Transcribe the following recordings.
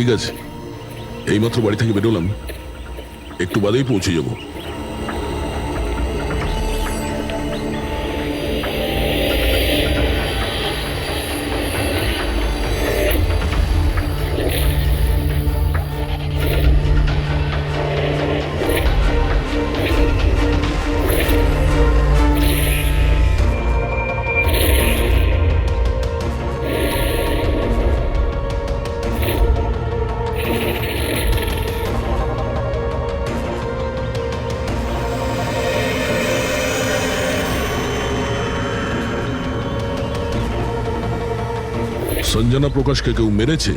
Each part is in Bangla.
ঠিক আছে, এইমাত্র বাড়ি থেকে বেরোলাম, একটু বাদেই পৌঁছে যাব। সঞ্জনা প্রকাশকে কেউ মেরেছে?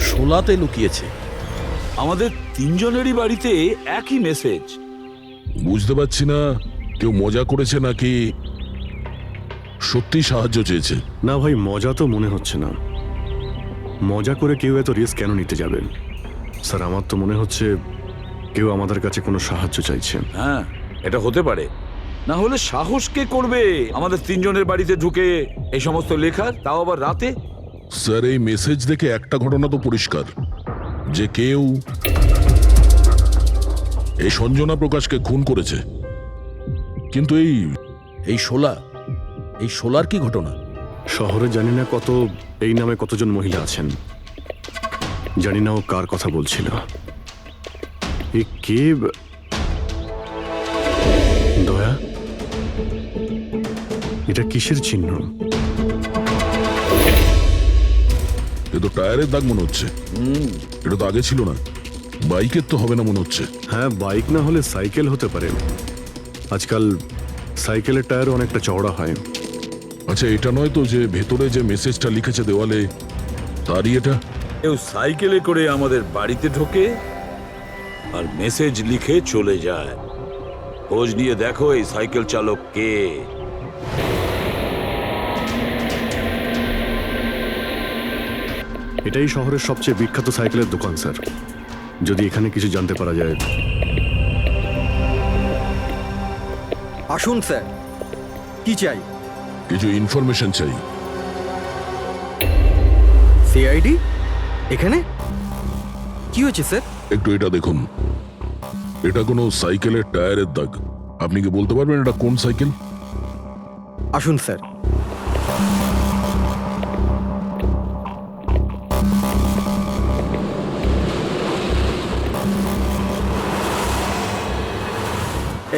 শোলাতে লুকিয়েছে। আমাদের তিনজনেরই বাড়িতে একই মেসেজ। বুঝতে পারছি না কেউ মজা করেছে নাকি সত্যি সাহায্য চেয়েছে। না ভাই, মজা তো মনে হচ্ছে না। মজা করে কেউ এত রিস্ক কেন নিতে যাবেন? স্যার, আমার তো মনে হচ্ছে কেউ আমাদের কাছে কোনো সাহায্য চাইছে। হ্যাঁ, এটা হতে পারে। না হলে সাহস কে করবে আমাদের তিনজনের বাড়িতে ঢুকে এই সমস্ত লেখার, তাও আবার রাতে? স্যার, এই মেসেজ দেখে একটা ঘটনা তো পরিষ্কার, যে কেউ এই সঞ্জনা প্রকাশকে খুন করেছে। কিন্তু এই শোলার কি ঘটনা? শহরে জানি না এই নামে কতজন মহিলা আছেন, জানি না ও কার কথা বলছিল। এ কে? দয়া, এটা কিসের চিহ্ন? এ তো টায়ারের দাগ মনে হচ্ছে। এটা তো আগে ছিল না। বাইকের তো হবে না মনে হচ্ছে। হ্যাঁ, বাইক না হলে সাইকেল হতে পারে। আজকাল সাইকেলের টায়ারও অনেকটা চওড়া হয়। আচ্ছা, এটা নয় তো যে ভেতরে যে মেসেজটা লিখেছে দেওয়ালে, তারই এটা? কেউ সাইকেলে করে আমাদের বাড়িতে ঢোকে আর মেসেজ লিখে চলে যায়। খোঁজ নিয়ে দেখো এই সাইকেল চালক কে। এটাই শহরের সবচেয়ে বিখ্যাত সাইকেলের দোকান স্যার। যদি এখানে কিছু জানতে পারা যায়। আসুন স্যার, কি চাই? কিছু ইনফরমেশন চাই। সিআইডি এখানে? কি হয়েছে স্যার? একটু এটা দেখুন, এটা কোনো সাইকেলের টায়ারের দাগ। আপনি কি বলতে পারবেন এটা কোন সাইকেল? আসুন স্যার।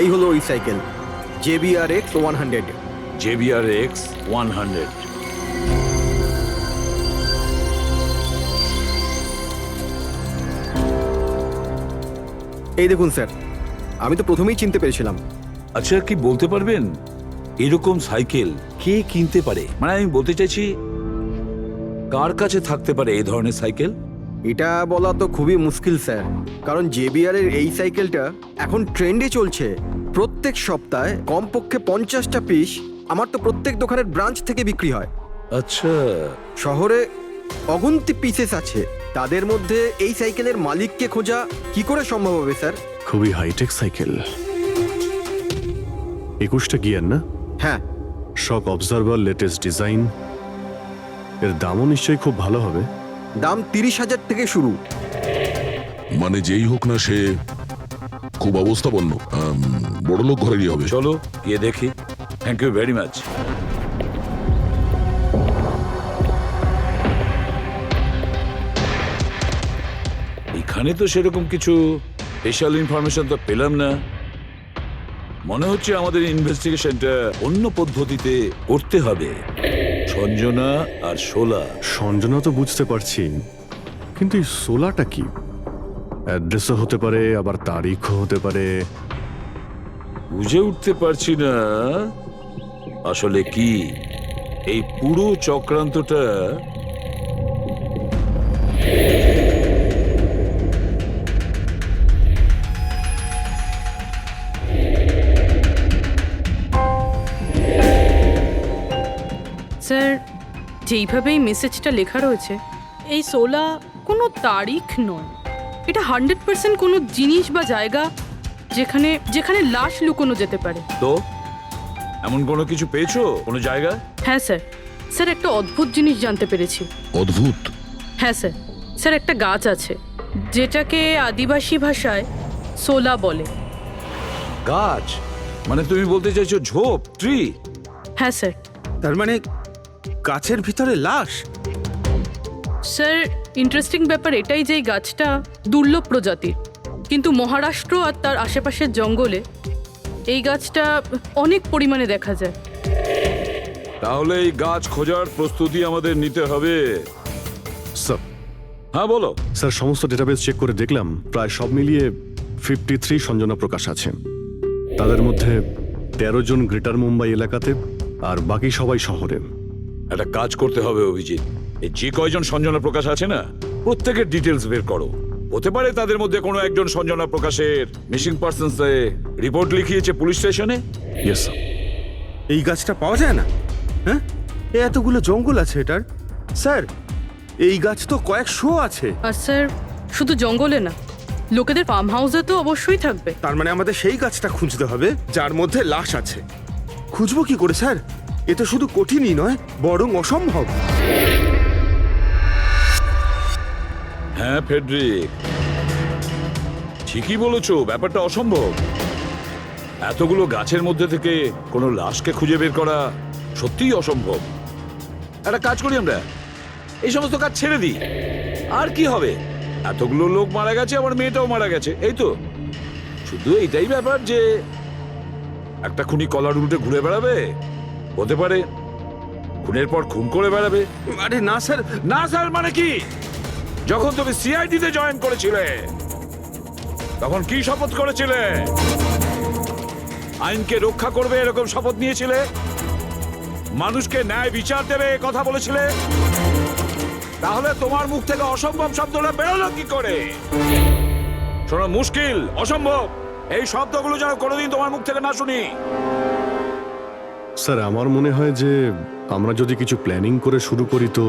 এই হলো ওই সাইকেল, JBRX 100। JBRX 100। এই দেখুন স্যার, আমি তো প্রথমেই চিনতে পেরেছিলাম। আচ্ছা, কি বলতে পারবেন এরকম সাইকেল কে কিনতে পারে? মানে আমি বলতে চাইছি, কার কাছে থাকতে পারে এই ধরনের সাইকেল? এটা বলা তো খুবই মুশকিল স্যার, কারণ JBR এর এই সাইকেলটা এখন ট্রেন্ডে চলছে। প্রত্যেক সপ্তাহে কমপক্ষে 50টা পিস আমার তো প্রত্যেক দোকানের ব্রাঞ্চ থেকে বিক্রি হয়। আচ্ছা, শহরে অগুন্তি পিসেস আছে, তাদের মধ্যে এই সাইকেলের মালিককে খোঁজা কি করে সম্ভব হবে স্যার? খুবই হাইটেক সাইকেল। 21টা গিয়ার না? হ্যাঁ। শক অবজারভার, লেটেস্ট ডিজাইন। এর দামও নিশ্চয়ই খুব ভালো হবে। দাম 30,000 থেকে শুরু। মানে যেই হোক না সে খুব অবস্থাপন্ন, বড়লোক ঘরেরই হবে। চলো গিয়ে দেখি। Thank you very much. এখানে তো সেরকম কিছু স্পেশাল ইনফরমেশন তো পেলাম না। মনে হচ্ছে আমাদের ইনভেস্টিগেশনটা অন্য পদ্ধতিতে করতে হবে। সঞ্জনা আর শোলা। সঞ্জনা তো বুঝতে পারছি, কিন্তু এই সোলাটা কি? অ্যাড্রেসও হতে পারে, আবার তারিখও হতে পারে। বুঝে উঠতে পারছি না আসলে কি এই পুরো চক্রান্তটা। স্যার, যেইভাবে এই মেসেজটা লেখা রয়েছে, এই সোলা কোনো তারিখ নয়। এটা 100% কোনো জিনিস বা জায়গা যেখানে যেখানে লাশ লুকোনো যেতে পারে। তো এমন কোনো কিছু পেয়েছো কোনো জায়গা? হ্যাঁ স্যার, স্যার একটা অদ্ভুত জিনিস জানতে পেরেছি। অদ্ভুত? হ্যাঁ স্যার, স্যার একটা গাছ আছে যেটাকে আদিবাসী ভাষায় সোলা বলে। গাছ মানে তুমি বলতে চাইছো ঝোপ, ট্রি? হ্যাঁ স্যার। তার মানে গাছের ভিতরে লাশ? স্যার ইন্টারেস্টিং ব্যাপার এটাই যে এই গাছটা দুর্লভ প্রজাতির, কিন্তু মহারাষ্ট্র আর তার আশেপাশের জঙ্গলে এই গাছটা অনেক পরিমাণে দেখা যায়। তাহলে এই গাছ খোঁজার প্রস্তুতি আমাদের নিতে হবে। স্যার হ্যাঁ বলো। স্যার সমস্ত ডেটাবেস চেক করে দেখলাম প্রায় সব মিলিয়ে 53 সঞ্জনা প্রকাশ আছে। তাদের মধ্যে 13 জন গ্রেটার মুম্বাই এলাকাতে আর বাকি সবাই শহরে। একটা কাজ করতে হবে অভিজিৎ, এই যে কয়জন সঞ্জনা প্রকাশ আছে না প্রত্যেকের ডিটেলস বের করো। হতে পারে তাদের মধ্যে কোনো একজন সঞ্জনা প্রকাশের মিসিং পার্সনস রিপোর্ট লিখিয়েছে পুলিশ স্টেশনে। Yes sir. এই গাছটা পাওয়া যায় না? হ্যাঁ, এতগুলো জঙ্গল আছে এটার। স্যার এই গাছ তো কয়েকশো আছে। আর স্যার শুধু জঙ্গলে না, লোকেদের ফার্ম হাউসে তো অবশ্যই থাকবে। তার মানে আমাদের সেই গাছটা খুঁজতে হবে যার মধ্যে লাশ আছে। খুঁজবো কি করে স্যার? এ তো শুধু কঠিনই নয়, বরং অসম্ভব। হ্যাঁ ফেডরিক, ঠিকই বলেছো, ব্যাপারটা অসম্ভব। এতগুলো গাছের মধ্যে থেকে কোনো লাশকে খুঁজে বের করা সত্যিই অসম্ভব। একটা কাজ করি আমরা, এই সমস্ত কাজ ছেড়ে দিই। আর কি হবে, এতগুলো লোক মারা গেছে, আমার মেয়েটাও মারা গেছে, এই তো। শুধু এইটাই ব্যাপার যে একটা খুনি কলার উল্টে ঘুরে বেড়াবে, হতে পারে খুনের পর খুন করে বেড়াবে। আরে না স্যার। না স্যার মানে কি? যখন তুমি সিআইডিতে জয়েন করেছিলে তখন কি শপথ করেছিলে? আইনকে রক্ষা করবে এরকম শপথ নিয়েছিলে? মানুষকে ন্যায় বিচার দেবে কথা বলেছিলে? তাহলে তোমার মুখ থেকে অসম্ভব শব্দটা বেরোলো কি করে? শোনো, মুশকিল, অসম্ভব, এই শব্দগুলো যেন কোনোদিন তোমার মুখ থেকে না শুনি। স্যার আমার মনে হয় যে আমরা যদি কিছু প্ল্যানিং করে শুরু করি তো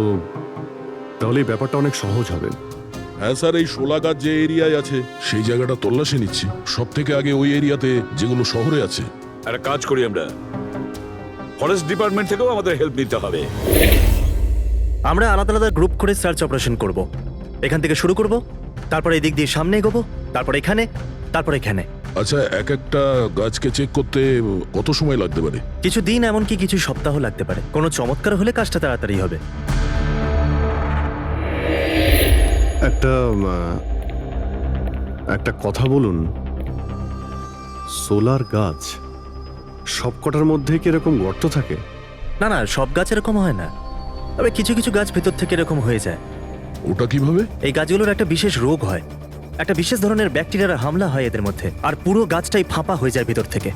তাহলে এই ব্যাপারটা অনেক সহজ হবে। হ্যাঁ স্যার, এই শোলা গাছ যে এরিয়ায় আছে সেই জায়গাটা তল্লাশি নিচ্ছি। সব থেকে আগে ওই এরিয়াতে যেগুলো শহরে আছে। একটা কাজ করি আমরা, ফরেস্ট ডিপার্টমেন্ট থেকেও আমাদের হেল্প নিতে হবে। আমরা আলাদা আলাদা গ্রুপ করে সার্চ অপারেশন করব। এখান থেকে শুরু করব, তারপর এই দিক দিয়ে সামনে এগোবো, তারপর এখানে, তারপর এখানে। আচ্ছা, এক একটা গাছকে চেক করতে কত সময় লাগতে পারে? কিছু দিন, এমনকি কিছু সপ্তাহ লাগতে পারে। কোনো চমৎকার হলে কাজটা তাড়াতাড়ি হবে। একটা কথা বলুন, সোলার গাছ সবকটার মধ্যে কি এরকম গর্ত থাকে? না না, সব গাছ এরকম হয় না, তবে কিছু কিছু গাছ ভেতর থেকে এরকম হয়ে যায়। ওটা কিভাবে? এই গাছগুলোর একটা বিশেষ রোগ হয়, একটা বিশেষ ধরনের ব্যাকটেরিয়ার হামলা হয় এদের মধ্যে, আর পুরো গাছটাই ফাঁপা হয়ে যায় ভেতর থেকে।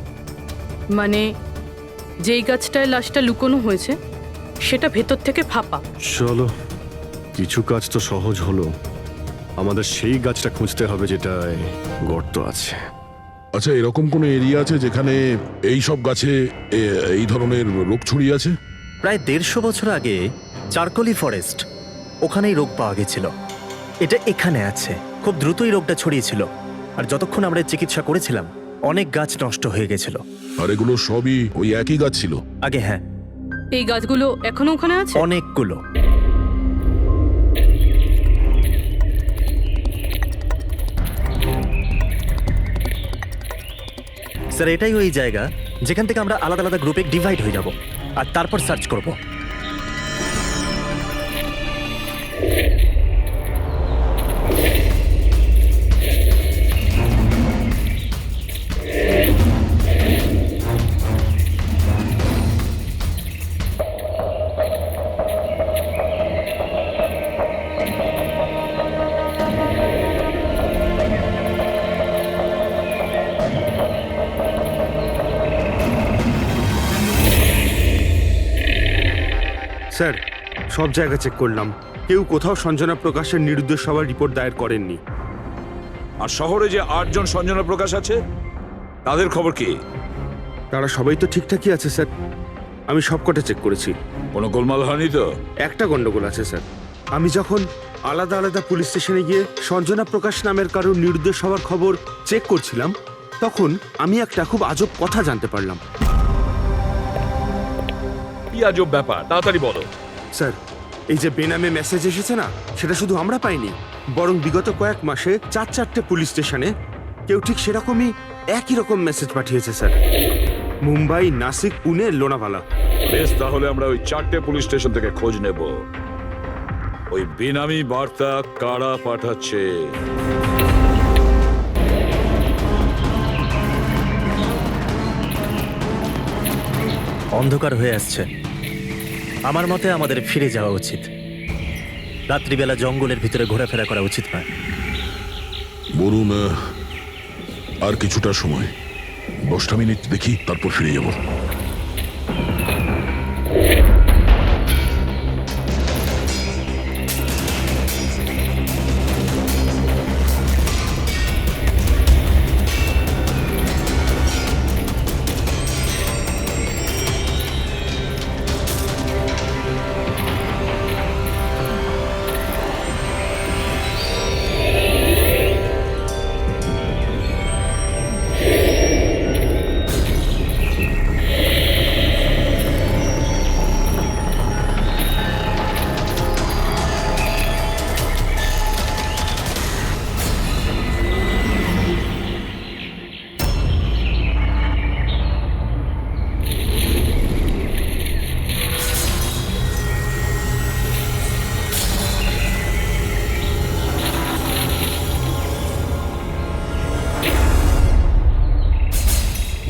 মানে যেই গাছটায় লাশটা লুকোনো হয়েছে সেটা ভেতর থেকে ফাঁপা। চলো, কিছু কাজ তো সহজ হলো। আমাদের সেই গাছটা খুঁজতে হবে যেটায় গর্ত আছে। আচ্ছা, এরকম কোনো এরিয়া আছে যেখানে এই সব গাছে এই ধরনের রোগ ছড়িয়ে আছে? প্রায় 150 বছর আগে চারকোলি ফরেস্ট, ওখানেই রোগ পাওয়া গেছিল। এটা এখানে আছে। খুব দ্রুতই রোগটা ছড়িয়েছিল, আর যতক্ষণ আমরা চিকিৎসা করেছিলাম অনেক গাছ নষ্ট হয়ে গেছিল। আর এগুলো সবই ওই একই গাছ ছিল? আগে হ্যাঁ, এই গাছগুলো এখনো ওখানে আছে? অনেকগুলো। স্যার এটাই ওই জায়গা যেখান থেকে আমরা আলাদা আলাদা গ্রুপে ডিভাইড হয়ে যাব আর তারপর সার্চ করব। স্যার সব জায়গা চেক করলাম, কেউ কোথাও সঞ্জনা প্রকাশের নিরুদ্দেশ হওয়ার রিপোর্ট দায়ের করেননি। আর শহরে যে 8 জন সঞ্জনা প্রকাশ আছে তাদের খবর কি? তারা সবাই তো ঠিকঠাকই আছে স্যার, আমি সবকটা চেক করেছি। কোনো গোলমাল হয়নি তো? একটা গন্ডগোল আছে স্যার। আমি যখন আলাদা আলাদা পুলিশ স্টেশনে গিয়ে সঞ্জনা প্রকাশ নামের কারোর নিরুদ্দেশ হওয়ার খবর চেক করছিলাম, তখন আমি একটা খুব আজব কথা জানতে পারলাম। কি আজব ব্যাপার, তাড়াতাড়ি বলো। স্যার এই যে বেনামে মেসেজ এসেছে না, সেটা শুধু আমরা পাইনি, বরং বিগত কয়েক মাসে 4-4টে পুলিশ স্টেশনে কেউ ঠিক সেরকমই একই রকম মেসেজ পাঠিয়েছে স্যার। মুম্বাই, নাসিক, পুনে, লোনাভালা। বেশ, তাহলে আমরা ওই 4টে পুলিশ স্টেশন থেকে খোঁজ নেব ওই বেনামি বার্তা কারা পাঠাচ্ছে। অন্ধকার হয়ে আসছে। আমার মতে আমাদের ফিরে যাওয়া উচিত। রাত্রিবেলা জঙ্গলের ভিতরে ঘোরাফেরা করা উচিত নয়। বলুন, আর কিছুটা সময়, 10টা মিনিট দেখি, তারপর ফিরে যাব।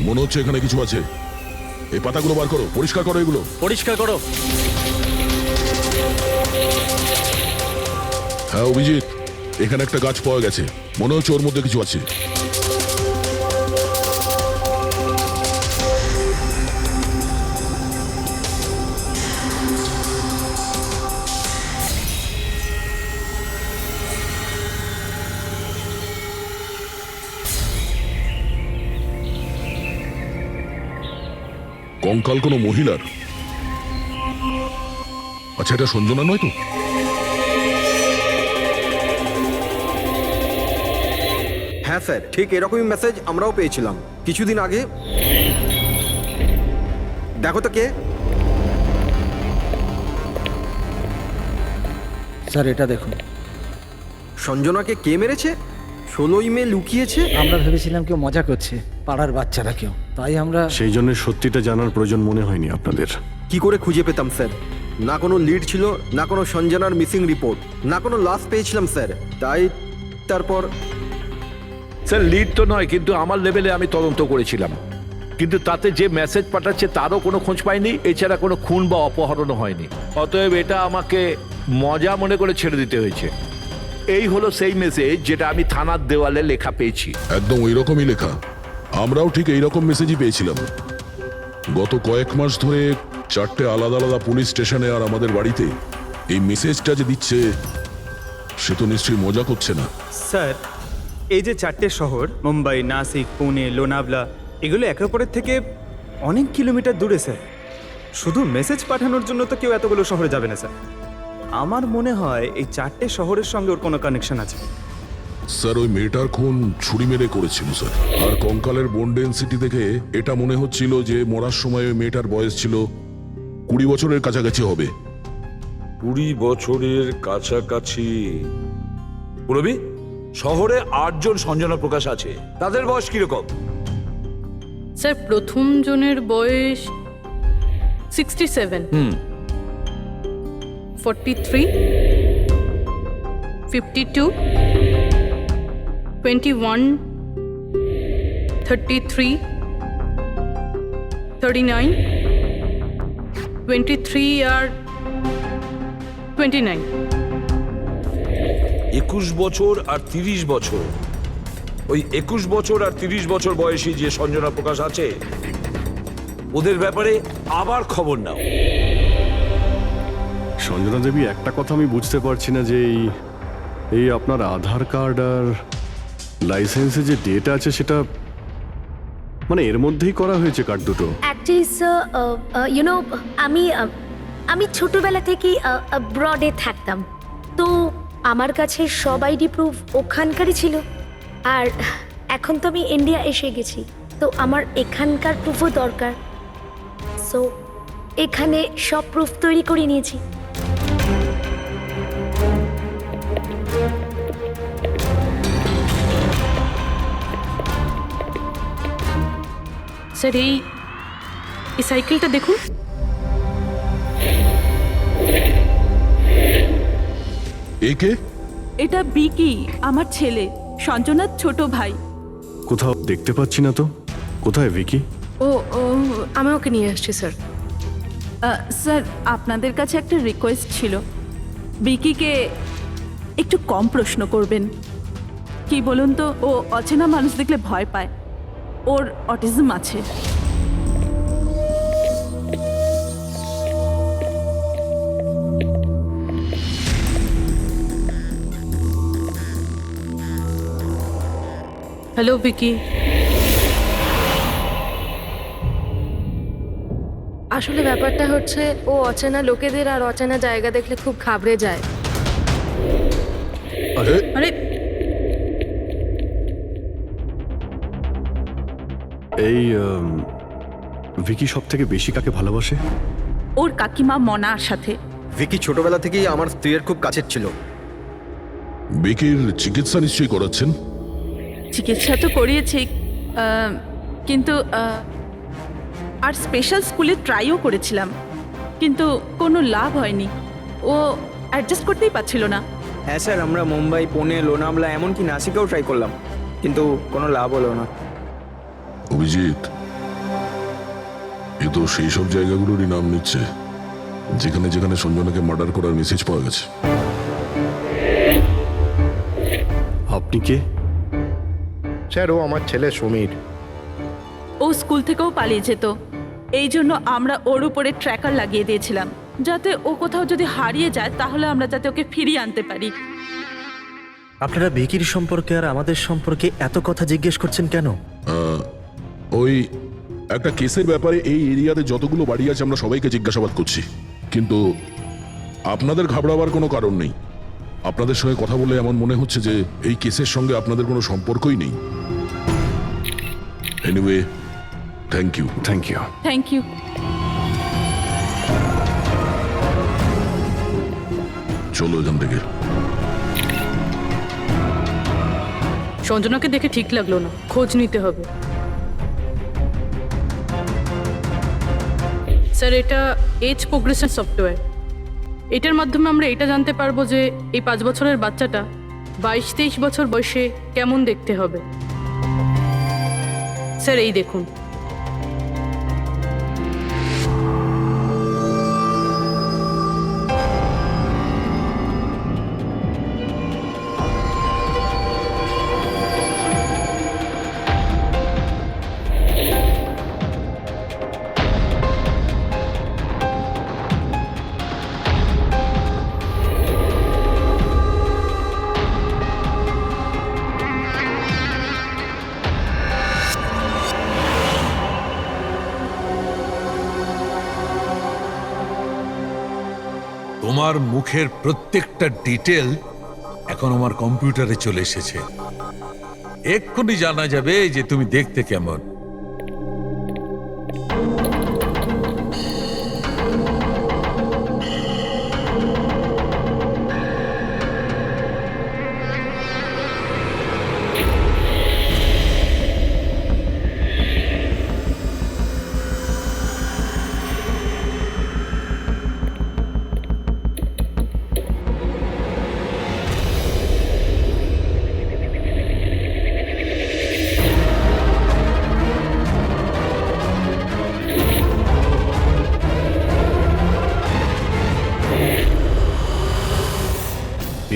মনে হচ্ছে এখানে কিছু আছে। এই পাতাগুলো বার করো, পরিষ্কার করো এগুলো। পরিষ্কার করো। হ্যাঁ অভিজিৎ, এখানে একটা গাছ পাওয়া গেছে, মনে হচ্ছে ওর মধ্যে কিছু আছে। কঙ্কাল কোনো মহিলার? আচ্ছা, এটা সঞ্জনা নয় তো? হ্যাঁ স্যার, ঠিক এরকমই মেসেজ আমরাও পেয়েছিলাম কিছুদিন আগে। দেখো তো কে। স্যার এটা দেখুন। সঞ্জনাকে কে মেরেছে? 16ই মে লুকিয়েছে। আমরা ভেবেছিলাম কেউ মজা করছে, পাড়ার বাচ্চারা কেউ, তাই আমরা সেই জন্য সত্যিটা জানার প্রয়োজন মনে হয়নি আপনাদের। কি করে খুঁজে পেতাম স্যার? না কোনো লিড ছিল, না কোনো সঞ্জনার মিসিং রিপোর্ট, না কোনো লাশ পেয়েছিলাম স্যার। তাই তারপর স্যার লিড তো নয়, কিন্তু আমার লেভেলে আমি তদন্ত করেছিলাম, কিন্তু তাতে যে মেসেজ পাঠাচ্ছে তারও কোনো খোঁজ পাইনি, এছাড়া কোনো খুন বা অপহরণও হয়নি। অতএব এটা আমাকে মজা মনে করে ছেড়ে দিতে হয়েছে। এই হলো সেই মেসেজ যেটা আমি থানার দেওয়ালে লেখা পেয়েছি। একদম ওই রকমই লেখা। আমরাও ঠিক এইরকম মেসেজই পেয়েছিলাম। গত কয়েক মাস ধরে 4টে আলাদা আলাদা পুলিশ স্টেশনে আর আমাদের বাড়িতে এই মেসেজটা যে দিচ্ছে, সে তো নিশ্চয়ই মজা করছে না। স্যার, এই যে 4টে শহর মুম্বাই, নাসিক, পুনে, লোনাভলা, এগুলো একে অপরের থেকে অনেক কিলোমিটার দূরে স্যার। শুধু মেসেজ পাঠানোর জন্য তো কেউ এতগুলো শহরে যাবে না স্যার। আমার মনে হয় এই 4টে শহরের সঙ্গে ওর কোনো কানেকশন আছে। স্যার, ওই মেয়েটার খুন ছুরি মেরে করেছিল স্যার। আর কঙ্কালের বোন ডেন্সিটি থেকে এটা মনে হচ্ছিল যে মরার সময় ওই মেয়েটার বয়স ছিল 20 বছরের কাছাকাছি হবে। 20 বছরের কাছাকাছি। পুরবি, শহরে 8 জন সঞ্জনা প্রকাশ আছে, তাদের বয়স কিরকম? স্যার, প্রথম জনের বয়স 67, 43, 52, 21, 33, 39, 23 আর 29। 21 বছর আর 30 বছর। ওই 21 বছর আর 30 বছর বয়সী যে সঞ্জনা প্রকাশ আছে, ওদের ব্যাপারে আবার খবর নাও। সঞ্জনা দেবী, একটা কথা আমি বুঝতে পারছি না যে এই আপনার আধার কার্ড আর লাইসেন্সে যে ডেট আছে সেটা মানে এর মধ্যেই করা হয়েছে কার্ড দুটো। অ্যাকচুয়ালি স্যার, আমি ছোটবেলা থেকেই ব্রডে থাকতাম, তো আমার কাছে সব আইডি প্রুফ ওখানকারই ছিল। আর এখন তো আমি ইন্ডিয়া এসে গেছি, তো আমার এখানকার প্রুফও দরকার। সো এখানে সব প্রুফ তৈরি করে নিয়েছি। স্যার এই সাইকেলটা দেখুন। একে এটা বিকি, আমার ছেলে, সঞ্জনার ছোট ভাই। কোথাও দেখতে পাচ্ছি না তো। কোথায় ভিকি? ও ও আমি ওকে নিয়ে আসছি স্যার। স্যার, আপনাদের কাছে একটা রিকোয়েস্ট ছিল, বিকিকে একটু কম প্রশ্ন করবেন। কি বলুন তো, ও অচেনা মানুষ দেখলে ভয় পায়, ওর অটিজম আছে। হ্যালো বিকি। আসলে ব্যাপারটা হচ্ছে ও অচেনা লোকেদের আর অচেনা জায়গা দেখলে খুব ঘাবড়ে যায়। আরে এই ভিকি সব থেকে বেশি কাকে ভালোবাসে? ওর কাকিমা মনার সাথে। ভিকি ছোটবেলা থেকেই আমার স্ত্রীর খুব কাছের ছিল। বিকির চিকিৎসা নিশ্চয়ই করাচ্ছেন। চিকিৎসা তো করিয়েছি, কিন্তু আর স্পেশাল স্কুলে ট্রাইও করেছিলাম, কিন্তু কোনো লাভ হয়নি। ও অ্যাডজাস্ট করতেই পারছিল না। হ্যাঁ স্যার, আমরা মুম্বাই, পুনে, লোনাভলা, এমনকি নাসিকেও ট্রাই করলাম, কিন্তু কোনো লাভ হলো না। অভিজিৎ, এ তো সেই সব জায়গাগুলোরই নাম নিচ্ছে যেখানে যেখানে সঞ্জনাকে মার্ডার করার মেসেজ পাওয়া গেছে। আপনি কে? স্যার, ও আমার ছেলে সমীর। ও স্কুল থেকেও পালিয়ে যেত, এই জন্য আমরা ওর উপরে ট্র্যাকার লাগিয়ে দিয়েছিলাম, যাতে ও কোথাও যদি হারিয়ে যায় তাহলে আমরা যাতে ওকে ফিরিয়ে আনতে পারি। আপনারা ভিকির সম্পর্কে আর আমাদের সম্পর্কে এত কথা জিজ্ঞেস করছেন কেন? ওই একটা কেসের ব্যাপারে এই এরিয়াতে যতগুলো বাড়ি আছে আমরা সবাইকে জিজ্ঞাসাবাদ করছি, কিন্তু আপনাদের ঘাবড়াবার কোনো কারণ নেই। আপনাদের সঙ্গে কথা বলে এমন মনে হচ্ছে যে এই কেসের সঙ্গে আপনাদের কোনো সম্পর্কই নেই। Anyway, thank you. Thank you. Thank you. চলো এখান থেকে। সঞ্জনাকে দেখে ঠিক লাগলো না, খোঁজ নিতে হবে। স্যার এটা এজ প্রোগ্রেশন সফটওয়্যার। এটার মাধ্যমে আমরা এটা জানতে পারবো যে এই 5 বছরের বাচ্চাটা 22-23 বছর বয়সে কেমন দেখতে হবে। স্যার এই দেখুন। তোমার মুখের প্রত্যেকটা ডিটেল এখন আমার কম্পিউটারে চলে এসেছে। এক্ষুনি জানা যাবে যে তুমি দেখতে কেমন।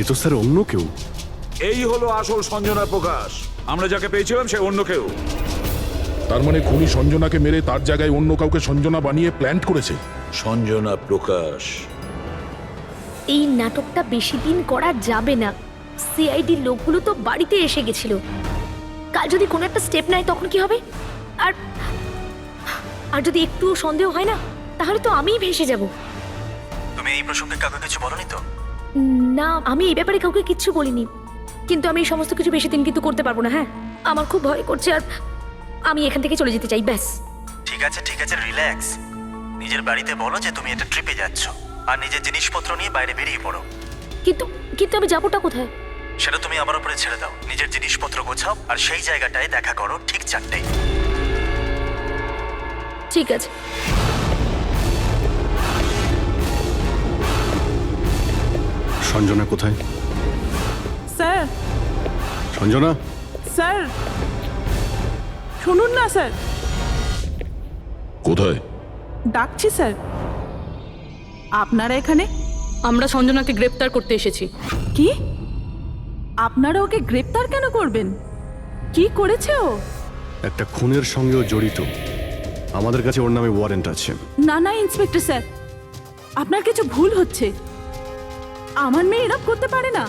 এ তো স্যার অন্য কেউ। এই হলো আসল সঞ্জনা প্রকাশ। আমরা যাকে পেয়েছিলাম সে অন্য কেউ। তার মানে খুনি সঞ্জনাকে মেরে তার জায়গায় অন্য কাউকে সঞ্জনা বানিয়ে প্ল্যান্ট করেছে। সঞ্জনা প্রকাশ। এই নাটকটা বেশি দিন করা যাবে না। সিআইডি লোকগুলো তো বাড়িতে এসে গেছিল। কাল যদি কোনো একটা স্টেপ নেয় তখন কি হবে? আর আর যদি একটুও সন্দেহ হয় না, তাহলে তো আমিই ভেসে যাব। তুমি এই প্রসঙ্গে কাউকে কিছু বলনি তো? না, আমি এই ব্যাপারে কাউকে কিচ্ছু বলিনি, কিন্তু আমি এই সমস্ত কিছু বেশি দিন কিন্তু করতে পারবো না। হ্যাঁ, আমার খুব ভয় করছে আর আমি এখান থেকে চলে যেতে চাই, ব্যাস। ঠিক আছে রিল্যাক্স। নিজের বাড়িতে বলো যে তুমি একটা ট্রিপে যাচ্ছ আর নিজের জিনিসপত্র নিয়ে বাইরে বেরিয়ে পড়ো। কিন্তু কিন্তু আমি যাবোটা কোথায়? সেটা তুমি আমার উপরে ছেড়ে দাও। নিজের জিনিসপত্র গোছাও আর সেই জায়গাটায় দেখা করো ঠিক 4টায়। ঠিক আছে। সঞ্জনা কোথায়? স্যার সঞ্জনা, স্যার শুনুন না স্যার, কোথায়? ডাকছি স্যার। আপনারা এখানে? আমরা সঞ্জনাকে গ্রেপ্তার করতে এসেছি। কি? আপনারা ওকে গ্রেপ্তার কেন করবেন? কি করেছে ও? একটা খুনের সঙ্গেও জড়িত। আমাদের কাছে ওর নামে ওয়ারেন্ট আছে। না না ইন্সপেক্টর স্যার, আপনার কিছু ভুল হচ্ছে। আমার মেয়ে এরকম করতে পারে না।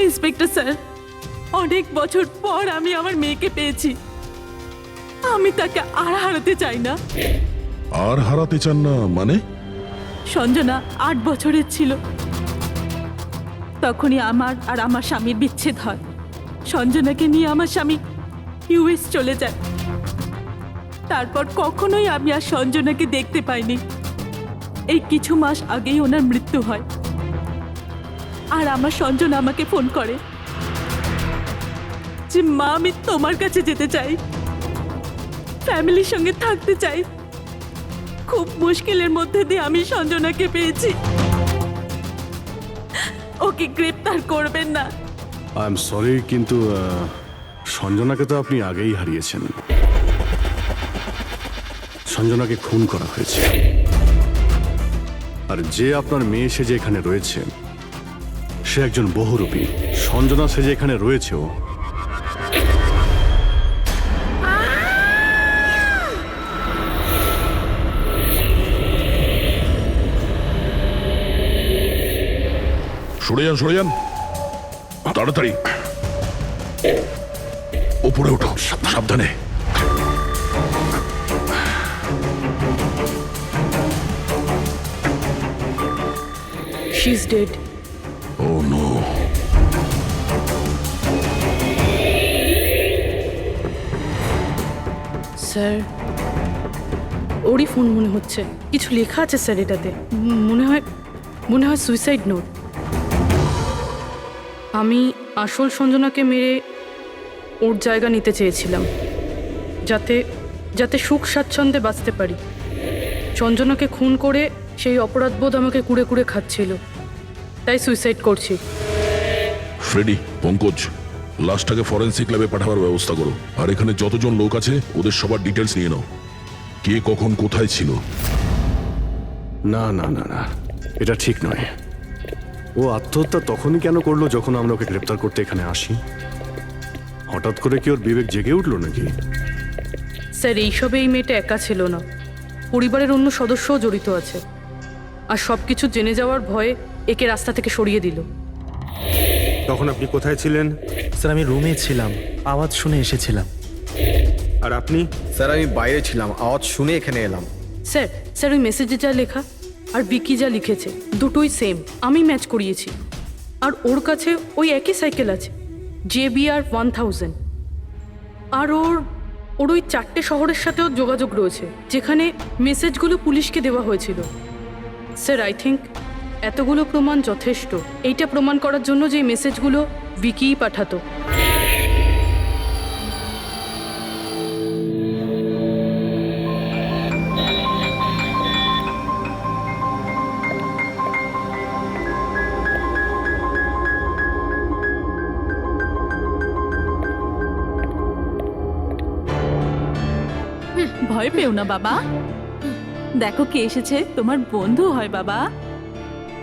ইন্সপেক্টর স্যার, অনেক বছর পর আমি আমার মেয়েকে পেয়েছি। আমি তাকে আর হারাতে চাই না। আর হারাতে চান না মানে? সঞ্জনা 8 বছরের ছিল, তখনই আমার আর আমার স্বামীর বিচ্ছেদ হয়। সঞ্জনাকে নিয়ে আমার স্বামী ইউএস চলে যায়। তারপর কখনোই আমি আর সঞ্জনাকে দেখতে পাইনি। এই কিছু মাস আগেই ওনার মৃত্যু হয়। আর আমার সঞ্জনা আমাকে ফোন করে যে মা, আমি তোমার কাছে যেতে চাই, ফ্যামিলির সঙ্গে থাকতে চাই। খুব মুশকিলের মধ্যে দিয়ে আমি সঞ্জনাকে পেয়েছি। ওকে গ্রেপ্তার করবেন না। আই এম সরি, কিন্তু সঞ্জনাকে তো আপনি আগেই হারিয়েছেন। সঞ্জনাকে খুন করা হয়েছে। আর যে আপনার মেয়ে সেজে এখানে রয়েছে সে একজন বহুরূপী। সঞ্জনা সেজে এখানে রয়েছেও। সরে যান, সরে যান, তাড়াতাড়ি উপরে ওঠো, সাবধানে। She is dead. Oh no. Sir, ওরই ফোন মনে হচ্ছে। কিছু লেখা আছে স্যার এটাতে। মনে হয় সুইসাইড নোট। আমি আসল সঞ্জনাকে মেরে ওর জায়গা নিতে চেয়েছিলাম, যাতে সুখ স্বাচ্ছন্দ্যে বাঁচতে পারি। সঞ্জনাকে খুন করে সেই অপরাধবোধ আমাকে কুড়ে কুড়ে খাচ্ছিল, তাই সুইসাইড করছি। ফ্রেডি, পঙ্কজ, লাশটাকে ফরেন্সিক ল্যাবে পাঠাবার ব্যবস্থা করো। আর এখানে যতজন লোক আছে ওদের সবার ডিটেলস নিয়ে নাও। কে কখন কোথায় ছিল। না না না না, এটা ঠিক নয়। ও আত্মহত্যা তখনই কেন করলো যখন আমরা ওকে গ্রেপ্তার করতে এখানে আসি? হঠাৎ করে কি ওর বিবেক জেগে উঠলো নাকি? স্যার, এইসবে এই মেয়েটা একা ছিল না, পরিবারের অন্য সদস্যও জড়িত আছে। আর সব কিছু জেনে যাওয়ার ভয়ে একে রাস্তা থেকে সরিয়ে দিল। তখন আপনি কোথায় ছিলেন? স্যার আমি রুমে ছিলাম, আওয়াজ শুনে এসেছিলাম। আর আপনি? স্যার আমি বাইরে ছিলাম, আওয়াজ শুনে এখানে এলাম। স্যার ওই মেসেজে যা লেখা আর বিকি যা লিখেছে দুটোই সেম। আমি ম্যাচ করিয়েছি। আর ওর কাছে ওই একই সাইকেল আছে, JBR 1000। আর ওর ওই 4টে শহরের সাথেও যোগাযোগ রয়েছে যেখানে মেসেজগুলো পুলিশকে দেওয়া হয়েছিল। স্যার, আই থিঙ্ক এতগুলো প্রমাণ যথেষ্ট এইটা প্রমাণ করার জন্য যে মেসেজগুলো বিকিই পাঠাতো। ভয় পেও না বাবা, দেখো কে এসেছে। তোমার বন্ধু হয় বাবা,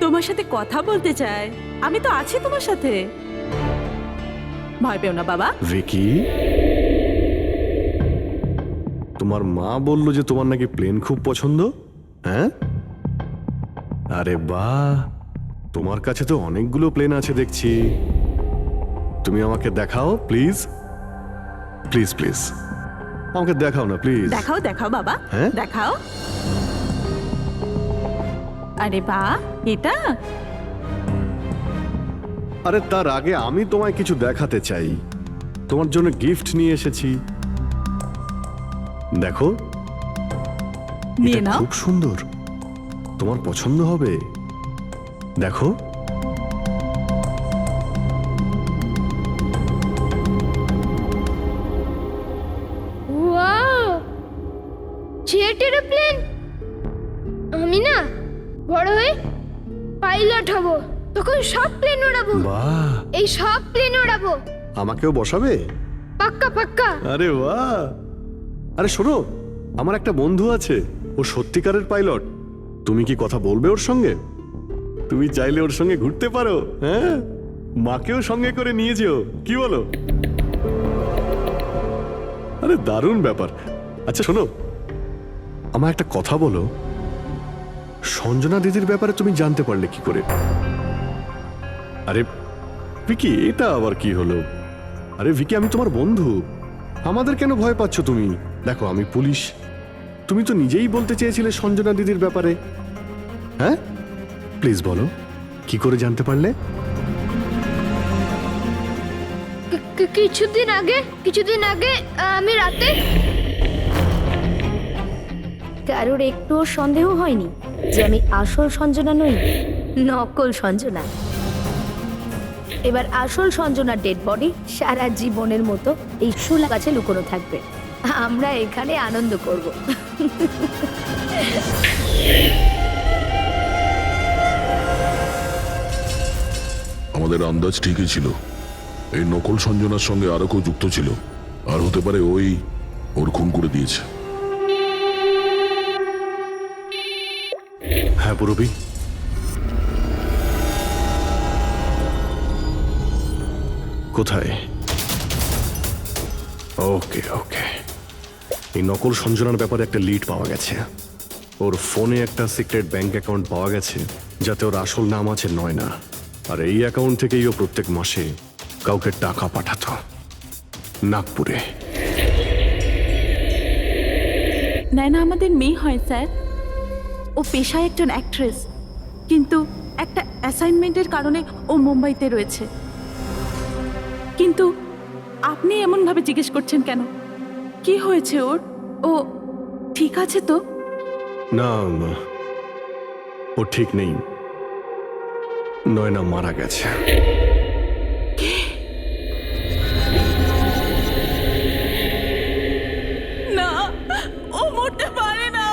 তোমার সাথে কথা বলতে চায়। আমি তো আছি তোমার সাথে, ভয় পেও না বাবা। ভিকি, তোমার মা বললো যে তোমার নাকি প্লেন খুব পছন্দ। হ্যাঁ, আরে বাহ, তোমার কাছে তো অনেকগুলো প্লেন আছে দেখছি। তুমি আমাকে দেখাও প্লিজ, প্লিজ প্লিজ আমাকে দেখাও না প্লিজ। দেখাও দেখাও বাবা, হ্যাঁ? দেখাও। আরে বাহ, এটা আরে তার আগে আমি তোমায় কিছু দেখাতে চাই। তোমার জন্য গিফট নিয়ে এসেছি, দেখো। নিয়ে এটা নাও। খুব সুন্দর, তোমার পছন্দ হবে, দেখো। ওয়াও, উঠাবো, তখন সব প্লেন উড়াবো, বাহ, এই সব প্লেন উড়াবো, আমাকেও বসাবে? পাক্কা পাক্কা। আরে বাহ! আরে শোনো, আমার একটা বন্ধু আছে, ও সত্যিকারের পাইলট। তুমি কি কথা বলবে ওর সঙ্গে? তুমি চাইলে ওর সঙ্গে ঘুরতে পারো, হ্যাঁ? মাকেও সঙ্গে করে নিয়ে যেও, কি বলো? আরে দারুণ ব্যাপার। আচ্ছা শোনো, আমার একটা কথা বলো, সঞ্জনা দিদির ব্যাপারে তুমি জানতে পারলে কি করে? আরে ভিকি, এটা আবার কি হলো? আরে ভিকি, আমি তোমার বন্ধু, আমাদের কেন ভয় পাচ্ছ তুমি? দেখো আমি পুলিশ, তুমি তো নিজেই বলতে চেয়েছিলে সঞ্জনা দিদির ব্যাপারে, হ্যাঁ? প্লিজ বলো, কি করে জানতে পারলে? কিছুদিন আগে আমি রাতে। কারোর একটুও সন্দেহ হয়নি যে আমি আসল সঞ্জনা নই, নকল সঞ্জনা। এবার আসল সঞ্জনার ডেড বডি সারা জীবনের মতো এই শুলা গাছে লুকোনো থাকবে। আমরা এখানে আনন্দ করব। আমাদের আন্দাজ ঠিকই ছিল, এই নকল সঞ্জনার সঙ্গে আরো কেউ যুক্ত ছিল, আর হতে পারে ওই ওর খুন করে দিয়েছে। হ্যাঁ পুরবি, কোথায়? ওকে ওকে, এই নকল সঞ্জনার ব্যাপারে একটা লিড পাওয়া গেছে। ওর ফোনে একটা সিক্রেট ব্যাংক অ্যাকাউন্ট পাওয়া গেছে, যাতে ওর আসল নাম আছে নয়না। আর এই অ্যাকাউন্ট থেকেই ও প্রত্যেক মাসে কাউকে টাকা পাঠাতো নাগপুরে। নয়না আমাদের মেয়ে হয় স্যার, ও পেশায় একজন অ্যাক্ট্রেস, কিন্তু একটা অ্যাসাইনমেন্টের কারণে ও মুম্বাইতে রয়েছে। কিন্তু আপনি এমনভাবে জিজ্ঞেস করছেন কেন? কি হয়েছে ওর? ও ঠিক আছে তো? না, ও ঠিক নেই, নয়না মারা গেছে। না, ও মরতে পারে না।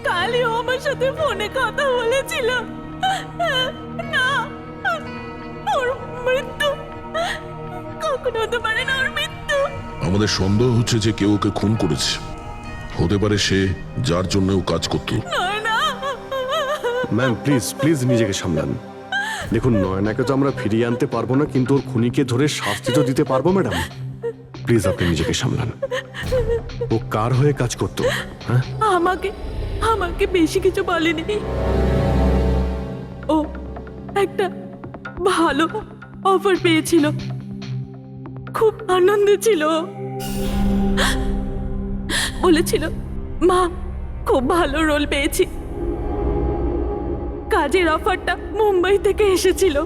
কালই ও আমার সাথে ফোনে কথা বলেছিল। না, ওর মৃত্যু কখনো হতে পারে না, ওর মৃত্যু। আমাদের সন্দেহ হচ্ছে যে কেউ ওকে খুন করেছে, হতে পারে সে যার জন্য ও কাজ করতো। ম্যাম প্লিজ প্লিজ নিজেকে সামলান। দেখুন, নয়নাকে তো আমরা ফিরিয়ে আনতে পারবো না, কিন্তু ওর খুনিকে ধরে শাস্তি তো দিতে পারবো ম্যাডাম। প্লিজ আপনি নিজেকে সামলান। ও কার হয়ে কাজ করতো? হ্যাঁ, আমাকে বেশি কিছু বলেনি। ও একটা ভালো অফার পেয়েছিল, খুব আনন্দে ছিল। বলেছিল, মা খুব ভালো রোল পেয়েছি। কাজের অফারটা মুম্বাই থেকে এসেছিল।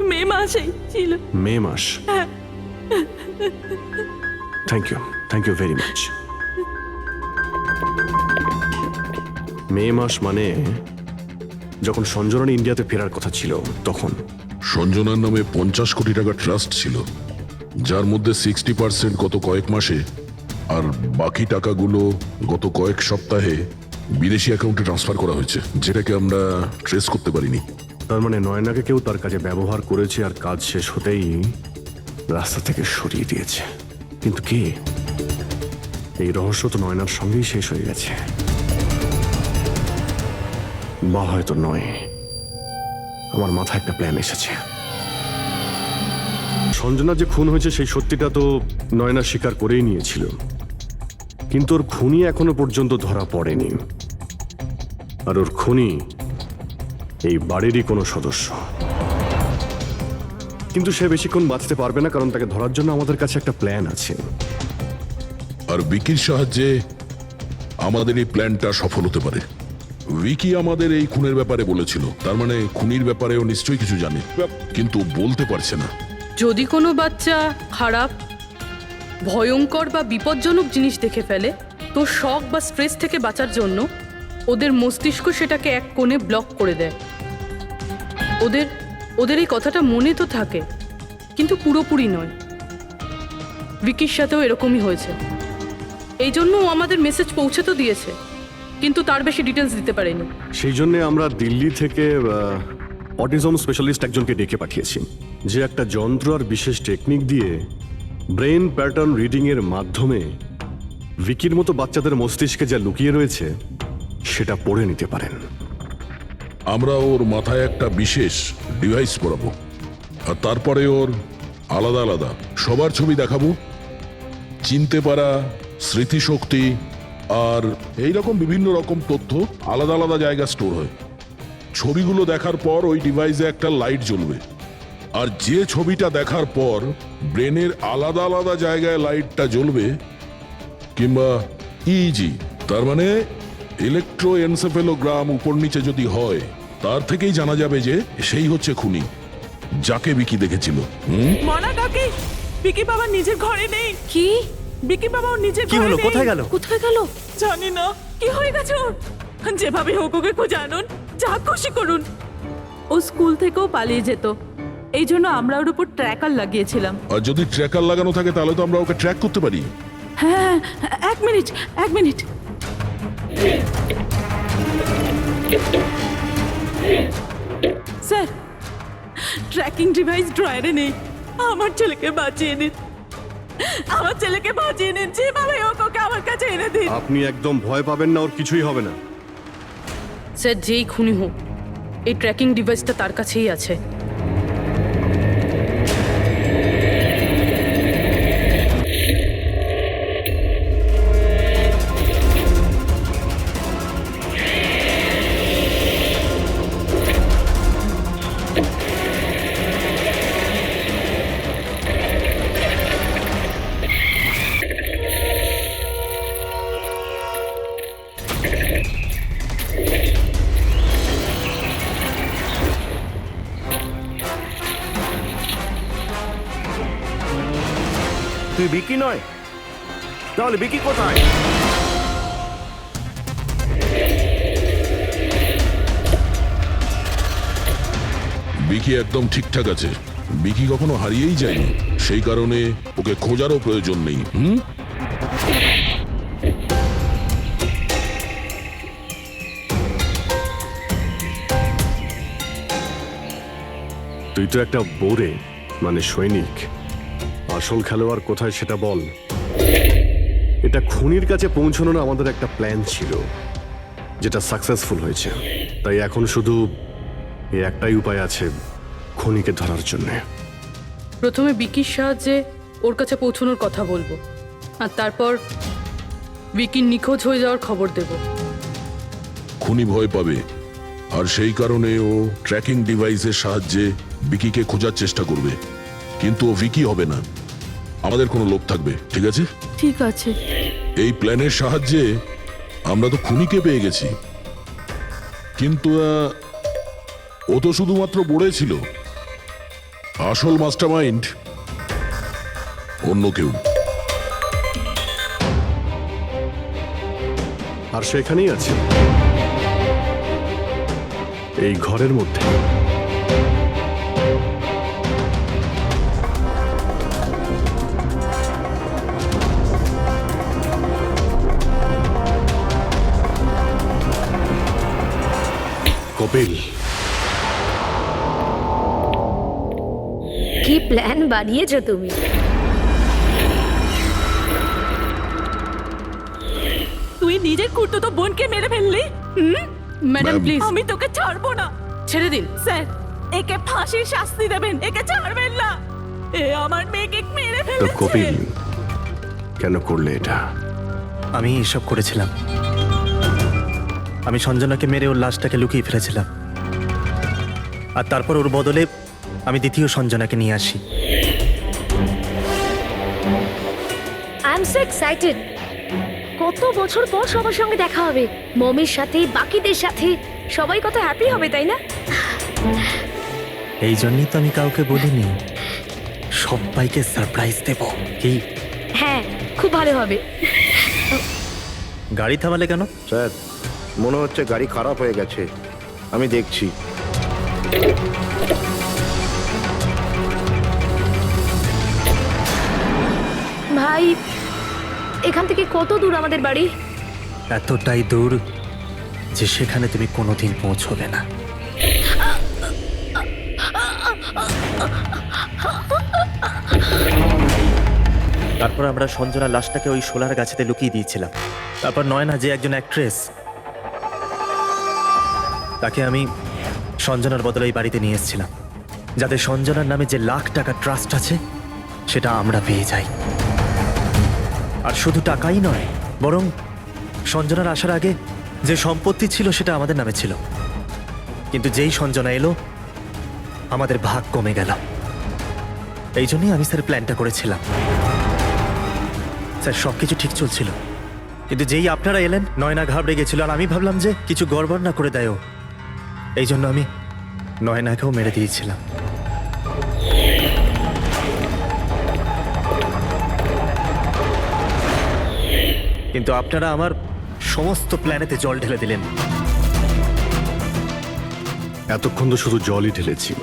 মে মাসেই ছিল। মে মাস? Thank you very much. May মাস মানে যখন সঞ্জনার ইন্ডিয়াতে ফেরার কথা ছিল তখন। সঞ্জনার নামে 50 কোটি টাকা ট্রাস্ট ছিল, যার মধ্যে 60% গত কয়েক মাসে আর বাকি টাকাগুলো গত কয়েক সপ্তাহে বিদেশি অ্যাকাউন্টে ট্রান্সফার করা হয়েছে, যেটাকে আমরা ট্রেস করতে পারিনি। তার মানে নয়নাকে কেউ তার কাজে ব্যবহার করেছে, আর কাজ শেষ হতেই রাস্তা থেকে সরিয়ে দিয়েছে। কিন্তু কে? এই রহস্য তো নয়নার সঙ্গেই শেষ হয়ে গেছে, বা হয়তো নয়। আমার মাথায় একটা প্ল্যান এসেছে। সঞ্জনা যে খুন হয়েছে সেই সত্যিটা তো নয়না স্বীকার করেই নিয়েছিল, কিন্তু ওর খুনি এখনো পর্যন্ত ধরা পড়েনি। আর ওর খুনি এই বাড়িরই কোনো সদস্য। কিন্তু সে বেশিক্ষণ বাঁচতে পারবে না, কারণ তাকে ধরার জন্য আমাদের কাছে একটা প্ল্যান আছে। আর বিকির সাহায্যে আমাদের এই প্ল্যানটা সফল হতে পারে। উইকি আমাদের এই খুনের ব্যাপারে বলেছিল, তার মানে খুনির ব্যাপারেও নিশ্চয়ই কিছু জানে, কিন্তু বলতে পারছে না। যদি কোনো বাচ্চা খারাপ, ভয়ঙ্কর বা বিপজ্জনক জিনিস দেখে ফেলে, তো শক বা স্ট্রেস থেকে বাঁচার জন্য ওদের মস্তিষ্ক সেটাকে এক কোণে ব্লক করে দেয়। ওদের এই কথাটা মনে তো থাকে, কিন্তু পুরোপুরি নয়। ভিকির সাথেও এরকমই হয়েছে। এই জন্য ও আমাদের মেসেজ পৌঁছে তো দিয়েছে, কিন্তু তার বেশি ডিটেলস দিতে পারেনি। সেই জন্য আমরা দিল্লি থেকে অটিজম স্পেশালিস্ট একজনকে ডেকে পাঠিয়েছি, যে একটা যন্ত্র আর বিশেষ টেকনিক দিয়ে ব্রেন প্যাটার্ন রিডিং এর মাধ্যমে ভিকির মতো বাচ্চাদের মস্তিষ্কে যা লুকিয়ে রয়েছে সেটা পড়ে নিতে পারেন। আমরা ওর মাথায় একটা বিশেষ ডিভাইস পরাবো, আর তারপরে ওর আলাদা আলাদা সবার ছবি দেখাবো। চিনতে পারা, স্মৃতিশক্তি আর এই রকম বিভিন্ন রকম তথ্য আলাদা আলাদা জায়গায় স্টোর হয়। ছবিগুলো দেখার পর ওই ডিভাইসে একটা লাইট জ্বলবে, আর যে ছবিটা দেখার পর ব্রেনের আলাদা আলাদা জায়গায় লাইটটা জ্বলবে, কিংবা ইজি তার মানে ইলেকট্রোএনসেফেলোগ্রাম উপর নিচে যদি হয়, তার থেকেই জানা যাবে যে সেই হচ্ছে খুনি, যাকে বিকি দেখেছিল। মনা কাকি, বিকি বাবা নিজের ঘরে নেই। কি? বিকি বাবা ওর নিজের কি ঘরে হলো? নেই। কোথায় গেল? কোথায় গেল? জানি না কি হয়ে গেছে ওর। যেভাবে হোক ওকে খুঁজে আনুন, যা খুশি করুন। ও স্কুল থেকেও পালিয়ে যেত, এই জন্য আমরা ওর উপর ট্র্যাকার লাগিয়েছিলাম। আর যদি ট্র্যাকার লাগানো থাকে তাহলে তো আমরা ওকে ট্র্যাক করতে পারি। হ্যাঁ, এক মিনিট। স্যার, ট্র্যাকিং ডিভাইস ড্রয়ারে নেই। আমার ছেলেকে বাঁচিয়ে নিন, যেভাবে হোক ওকে আমার কাছে এনে দিন। আপনি একদম ভয় পাবেন না, ওর কিছুই হবে না। স্যার, যেই খুনি হোক, এই ট্র্যাকিং ডিভাইসটা তার কাছেই আছে। তুই বিকি নয়? তাহলে বিকি কোথায়? বিকি একদম ঠিকঠাক আছে। বিকি কখনো হারিয়েই যায়নি, সেই কারণে ওকে খোঁজারও প্রয়োজন নেই। তুই তো একটা বোরে, মানে সৈনিক। আসল খেলোয়াড় কোথায় সেটা বল। এটা খুনির কাছে পৌঁছানোর আমাদের একটা প্ল্যান ছিল, যেটা সাকসেসফুল হয়েছে। তাই এখন শুধু এই একটাই উপায় আছে খুনিকে ধরার জন্য। প্রথমে বিকির সাহায্যে ওর কাছে পৌঁছানোর কথা বলবো, আর তারপর বিকির নিখোঁজ হয়ে যাওয়ার খবর দেব। খুনি ভয় পাবে, আর সেই কারণে ও ট্র্যাকিং ডিভাইসের সাহায্যে বিকিকে খোঁজার চেষ্টা করবে। কিন্তু ও ভিকি হবে না, আমাদের কোনো লোক থাকবে। ঠিক আছে? ঠিক আছে। এই প্ল্যানের সাহায্যে আমরা তো খুনিকে পেয়ে গেছি, কিন্তু ও তো শুধুমাত্র বড়ে ছিল। আসল মাস্টারমাইন্ড অন্য কেউ। আর সেখানেই আছে, এই ঘরের মধ্যে। কপিল, কি প্ল্যান বানিয়েছো তুমি? তুই নিজের কুর্তুতো বোনকে মেরে ফেললি। ম্যাডাম প্লিজ, আমি তোকে ছাড়বো না। ছেড়ে দিন। স্যার, একে ফাঁসির শাস্তি দেবেন, একে ছাড়বেন না। এ আমার মেয়েকে মেরে তো ফেলেছে। কপিল, কেন করলে এটা? আমি এসব করেছিলাম। আমি সঞ্জনাকে মেরে ওর লাশটাকে লুকিয়ে ফেলেছিলাম, আর তারপর ওর বদলে আমি দ্বিতীয় সঞ্জনাকে নিয়ে আসি। I am so excited. কত বছর পর সবার সঙ্গে দেখা হবে, মমির সাথে, বাকিদের সাথে। সবাই কত হ্যাপি হবে, তাই না? এই জন্যই তো আমি কাউকে বলিনি, সবাইকে সারপ্রাইজ দেব। কি? হ্যাঁ, খুব ভালো হবে। গাড়ি থামালে কেন? স্যার, মনে হচ্ছে গাড়ি খারাপ হয়ে গেছে, আমি দেখছি। তাই এখান থেকে কত দূর আমাদের বাড়ি? এতটাই দূর যে সেখানে তুমি কোনোদিন পৌঁছবে না। তারপর আমরা সঞ্জনার লাশটাকে ওই শোলার গাছেতে লুকিয়ে দিয়েছিলাম। তারপর নয়না যে একজন অ্যাক্ট্রেস, তাকে আমি সঞ্জনার বদলে এই বাড়িতে নিয়ে এসেছিলাম, যাতে সঞ্জনার নামে যে লাখ টাকা ট্রাস্ট আছে সেটা আমরা পেয়ে যাই। আর শুধু টাকাই নয়, বরং সঞ্জনার আসার আগে যে সম্পত্তি ছিল সেটা আমাদের নামে ছিল, কিন্তু যেই সঞ্জনা এলো আমাদের ভাগ কমে গেল। এই জন্যই আমি স্যার প্ল্যানটা করেছিলাম। স্যার সবকিছু ঠিক চলছিল, কিন্তু যেই আপনারা এলেন নয়না ঘাবড়ে গেছিল, আর আমি ভাবলাম যে কিছু গড়বড় না করে দেয় ও। এই জন্য আমি নয়নাকেও মেরে দিয়েছিলাম। কিন্তু আপনারা আমার সমস্ত প্ল্যানেতে জল ঢেলে দিলেন। এতক্ষণ তো শুধু জলই ঢেলেছি।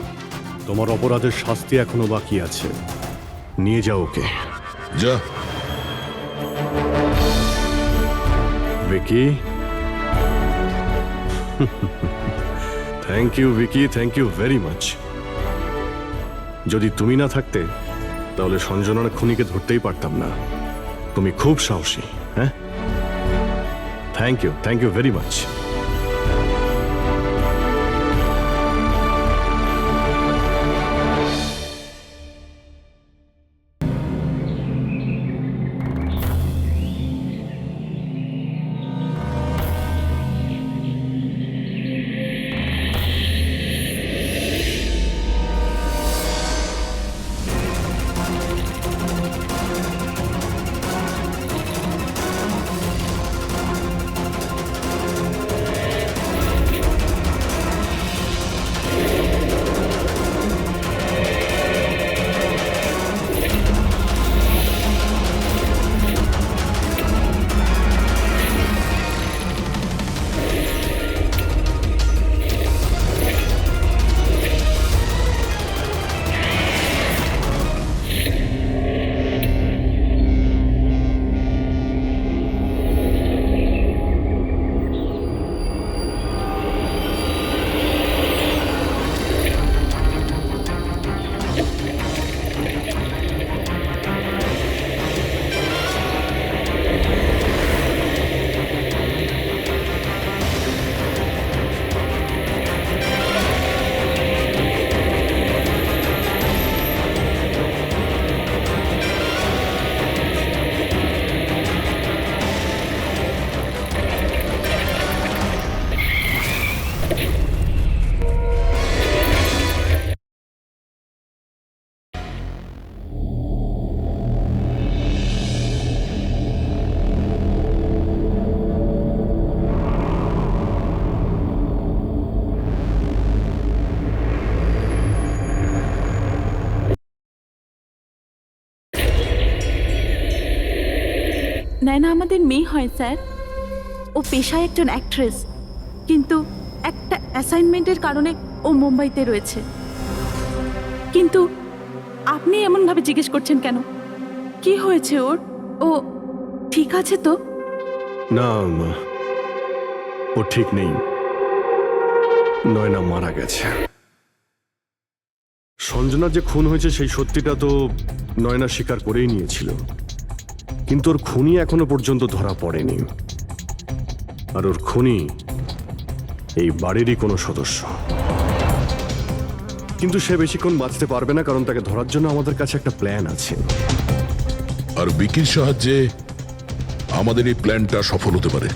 তোমার অপরাধের শাস্তি এখনো বাকি আছে। নিয়ে যাও ওকে। যা। Vicky, thank you Vicky, thank you very much. যদি তুমি না থাকতে তাহলে সঞ্জনার খুনিকে ধরতেই পারতাম না। তুমি খুব সাহসী। হ্যাঁ, thank you very much. Nayana আমাদের মেয়ে হয় স্যার। ও পেশায় একজন অ্যাক্ট্রেস, কিন্তু একটা অ্যাসাইনমেন্টের কারণে ও মুম্বাইতে রয়েছে। কিন্তু আপনি এমনভাবে জিজ্ঞেস করছেন কেন? কি হয়েছে ওর? ও ঠিক আছে তো? না, ও ঠিক নেই। নয়না মারা গেছে। সঞ্জনার যে খুন হয়েছে সেই সত্যিটা তো নয়না স্বীকার করেই নিয়েছিল, কিন্তু ওর খুনি এখনো পর্যন্ত ধরা পড়েনি। আর ওর খুনি এই বাড়িরই কোনো সদস্য। কিন্তু সে বেশিক্ষণ বাঁচতে পারবে না, কারণ তাকে ধরার জন্য আমাদের কাছে একটা প্ল্যান আছে। আর বিকির সাহায্যে আমাদের এই প্ল্যানটা সফল হতে পারে।